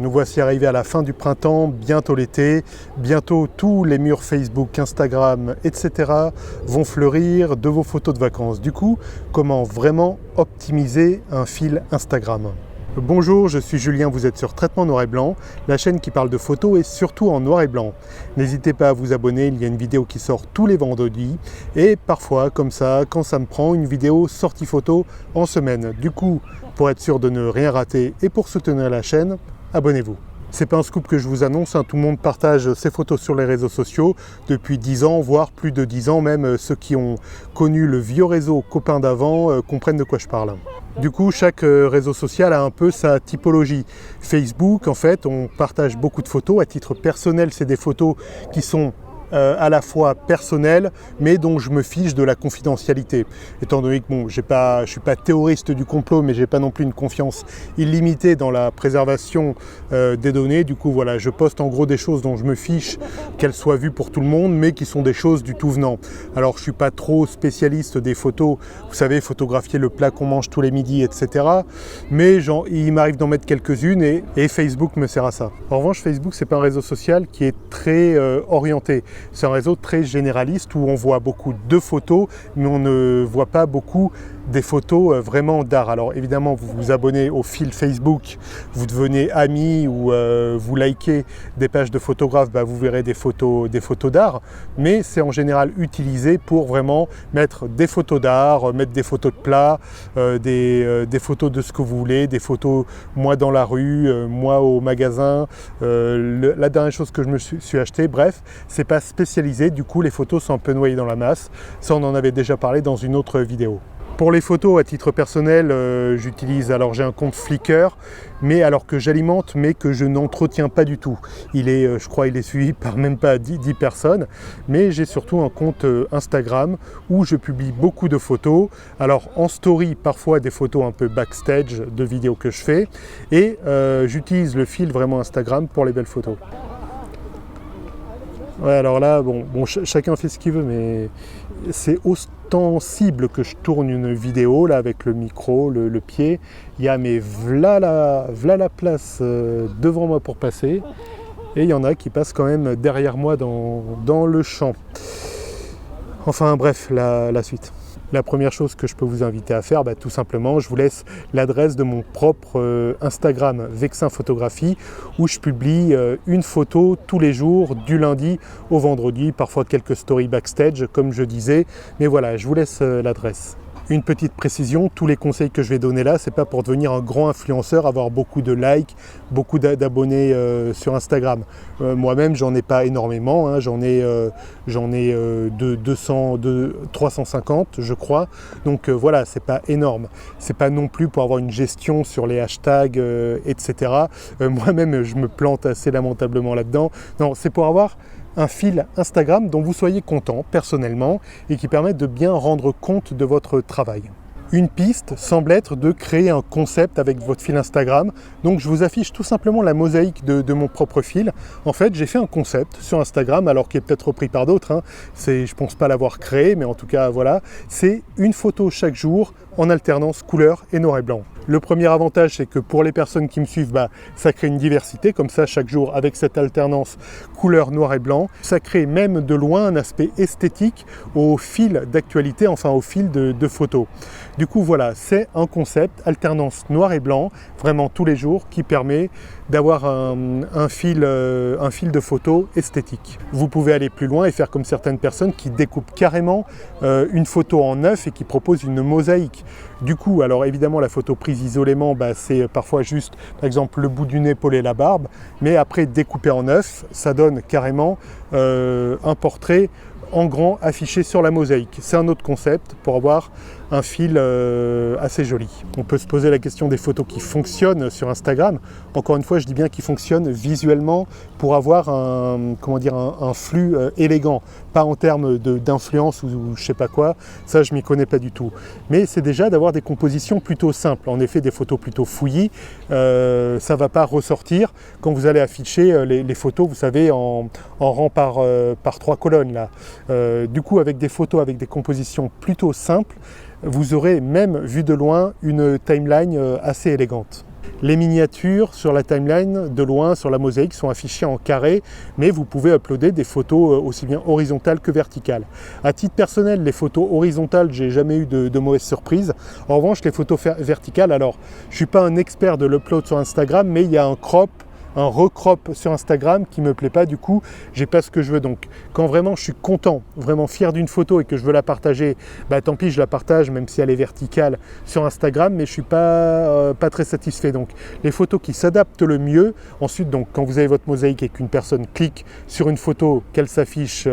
Nous voici arrivés à la fin du printemps, bientôt l'été, bientôt tous les murs Facebook, Instagram, etc. vont fleurir de vos photos de vacances. Du coup, comment vraiment optimiser un fil Instagram ? Bonjour, je suis Julien, vous êtes sur Traitement Noir et Blanc, la chaîne qui parle de photos et surtout en noir et blanc. N'hésitez pas à vous abonner, il y a une vidéo qui sort tous les vendredis et parfois, comme ça, quand ça me prend, une vidéo sortie photo en semaine. Du coup, pour être sûr de ne rien rater et pour soutenir la chaîne, abonnez-vous. C'est pas un scoop que je vous annonce, tout le monde partage ses photos sur les réseaux sociaux depuis 10 ans, voire plus de 10 ans, même ceux qui ont connu le vieux réseau copain d'avant comprennent de quoi je parle. Du coup, chaque réseau social a un peu sa typologie. Facebook, en fait, on partage beaucoup de photos. À titre personnel, c'est des photos qui sont à la fois personnelles, mais dont je me fiche de la confidentialité. Étant donné que bon, je ne suis pas théoriste du complot, mais je n'ai pas non plus une confiance illimitée dans la préservation des données. Du coup, voilà, je poste en gros des choses dont je me fiche qu'elles soient vues pour tout le monde, mais qui sont des choses du tout venant. Alors, je ne suis pas trop spécialiste des photos, vous savez, photographier le plat qu'on mange tous les midis, etc. Mais il m'arrive d'en mettre quelques-unes et Facebook me sert à ça. En revanche, Facebook, c'est pas un réseau social qui est très orienté. C'est un réseau très généraliste où on voit beaucoup de photos, mais on ne voit pas beaucoup des photos vraiment d'art. Alors évidemment, vous vous abonnez au fil Facebook, vous devenez ami ou vous likez des pages de photographes, vous verrez des photos d'art, mais c'est en général utilisé pour vraiment mettre des photos d'art, mettre des photos de plats, des photos de ce que vous voulez, des photos moi dans la rue, moi au magasin, la dernière chose que je me suis acheté, bref, c'est pas spécialisé, du coup les photos sont un peu noyées dans la masse. Ça, on en avait déjà parlé dans une autre vidéo. Pour les photos, à titre personnel, j'ai un compte Flickr, mais alors que j'alimente, mais que je n'entretiens pas du tout. Je crois il est suivi par même pas 10 personnes, mais j'ai surtout un compte Instagram où je publie beaucoup de photos. Alors en story, parfois des photos un peu backstage de vidéos que je fais, et j'utilise le fil vraiment Instagram pour les belles photos. Ouais, alors là, chacun fait ce qu'il veut, mais c'est ostensible que je tourne une vidéo là avec le micro, le pied. Il y a v'là la place devant moi pour passer, et il y en a qui passent quand même derrière moi dans le champ. Enfin bref, la suite. La première chose que je peux vous inviter à faire, tout simplement, je vous laisse l'adresse de mon propre Instagram Vexin Photographie, où je publie une photo tous les jours, du lundi au vendredi, parfois quelques stories backstage, comme je disais. Mais voilà, je vous laisse l'adresse. Une petite précision, tous les conseils que je vais donner là, c'est pas pour devenir un grand influenceur, avoir beaucoup de likes, beaucoup d'abonnés sur Instagram. Moi-même, j'en ai pas énormément, j'en ai 350, je crois. Donc voilà, c'est pas énorme. C'est pas non plus pour avoir une gestion sur les hashtags, etc. Moi-même, je me plante assez lamentablement là-dedans. Non, c'est pour avoir un fil Instagram dont vous soyez content personnellement et qui permette de bien rendre compte de votre travail. Une piste semble être de créer un concept avec votre fil Instagram. Donc je vous affiche tout simplement la mosaïque de mon propre fil. En fait, j'ai fait un concept sur Instagram, alors qui est peut-être repris par d'autres. Je ne pense pas l'avoir créé, mais en tout cas, voilà. C'est une photo chaque jour en alternance couleur et noir et blanc. Le premier avantage, c'est que pour les personnes qui me suivent, ça crée une diversité, comme ça chaque jour avec cette alternance couleur noir et blanc. Ça crée même de loin un aspect esthétique au fil d'actualité, enfin au fil de photos. Du coup voilà, c'est un concept alternance noir et blanc, vraiment tous les jours, qui permet d'avoir un fil de photos esthétique. Vous pouvez aller plus loin et faire comme certaines personnes qui découpent carrément une photo en 9 et qui proposent une mosaïque. Du coup, alors évidemment la photo prise isolément, c'est parfois juste par exemple le bout du nez, épaulé, la barbe, mais après découpé en 9, ça donne carrément un portrait en grand affiché sur la mosaïque. C'est un autre concept pour avoir un fil assez joli. On peut se poser la question des photos qui fonctionnent sur Instagram. Encore une fois, je dis bien qu'ils fonctionnent visuellement pour avoir un flux élégant, pas en termes d'influence ou je sais pas quoi, ça je m'y connais pas du tout. Mais c'est déjà d'avoir des compositions plutôt simples. En effet, des photos plutôt fouillis, ça va pas ressortir quand vous allez afficher les photos, vous savez, en rang par 3 colonnes là. Du coup, avec des photos avec des compositions plutôt simples, vous aurez même vu de loin une timeline assez élégante. Les miniatures sur la timeline, de loin, sur la mosaïque, sont affichées en carré, mais vous pouvez uploader des photos aussi bien horizontales que verticales. À titre personnel, les photos horizontales, j'ai jamais eu de mauvaises surprises. En revanche, les photos verticales, alors, je ne suis pas un expert de l'upload sur Instagram, mais il y a un recrop sur Instagram qui me plaît pas, du coup j'ai pas ce que je veux. Donc quand vraiment je suis content, vraiment fier d'une photo et que je veux la partager, bah tant pis, je la partage même si elle est verticale sur Instagram, mais je suis pas très satisfait. Donc les photos qui s'adaptent le mieux, ensuite donc quand vous avez votre mosaïque et qu'une personne clique sur une photo, qu'elle s'affiche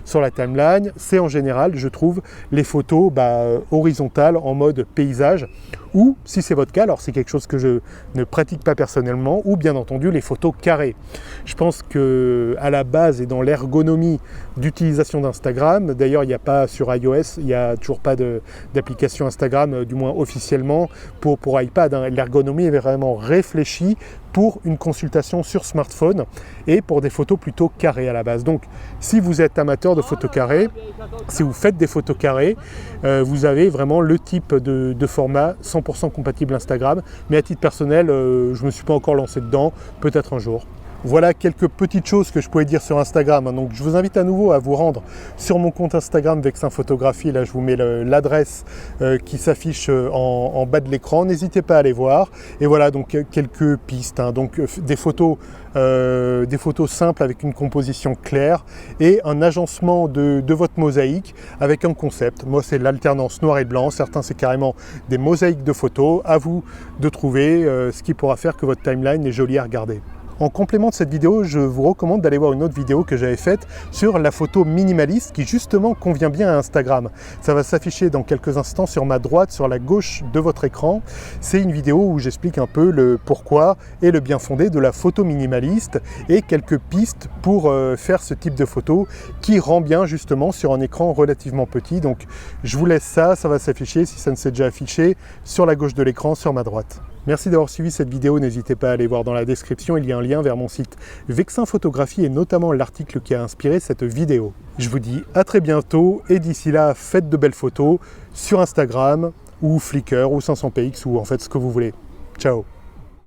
sur la timeline, c'est en général, je trouve, les photos horizontales en mode paysage, ou si c'est votre cas, alors c'est quelque chose que je ne pratique pas personnellement, ou bien entendu les photos carrées. Je pense que à la base et dans l'ergonomie d'utilisation d'Instagram, d'ailleurs il n'y a pas sur iOS, il n'y a toujours pas d'application Instagram, du moins officiellement pour iPad, hein. L'ergonomie est vraiment réfléchie pour une consultation sur smartphone et pour des photos plutôt carrées à la base. Donc si vous êtes amateur de photos carrées, si vous faites des photos carrées, vous avez vraiment le type de format 100% compatible Instagram, mais à titre personnel, je ne me suis pas encore lancé dedans, peut-être un jour. Voilà quelques petites choses que je pouvais dire sur Instagram. Donc je vous invite à nouveau à vous rendre sur mon compte Instagram Vexin Photographie. Là je vous mets l'adresse qui s'affiche en bas de l'écran. N'hésitez pas à aller voir. Et voilà donc quelques pistes, hein. Donc des photos simples avec une composition claire et un agencement de votre mosaïque avec un concept. Moi c'est l'alternance noir et blanc. Certains c'est carrément des mosaïques de photos. À vous de trouver ce qui pourra faire que votre timeline est jolie à regarder. En complément de cette vidéo, je vous recommande d'aller voir une autre vidéo que j'avais faite sur la photo minimaliste qui justement convient bien à Instagram. Ça va s'afficher dans quelques instants sur ma droite, sur la gauche de votre écran. C'est une vidéo où j'explique un peu le pourquoi et le bien fondé de la photo minimaliste et quelques pistes pour faire ce type de photo qui rend bien justement sur un écran relativement petit. Donc je vous laisse ça va s'afficher si ça ne s'est déjà affiché sur la gauche de l'écran, sur ma droite. Merci d'avoir suivi cette vidéo, n'hésitez pas à aller voir dans la description, il y a un lien vers mon site Vexin Photographie et notamment l'article qui a inspiré cette vidéo. Je vous dis à très bientôt et d'ici là, faites de belles photos sur Instagram ou Flickr ou 500px ou en fait ce que vous voulez. Ciao.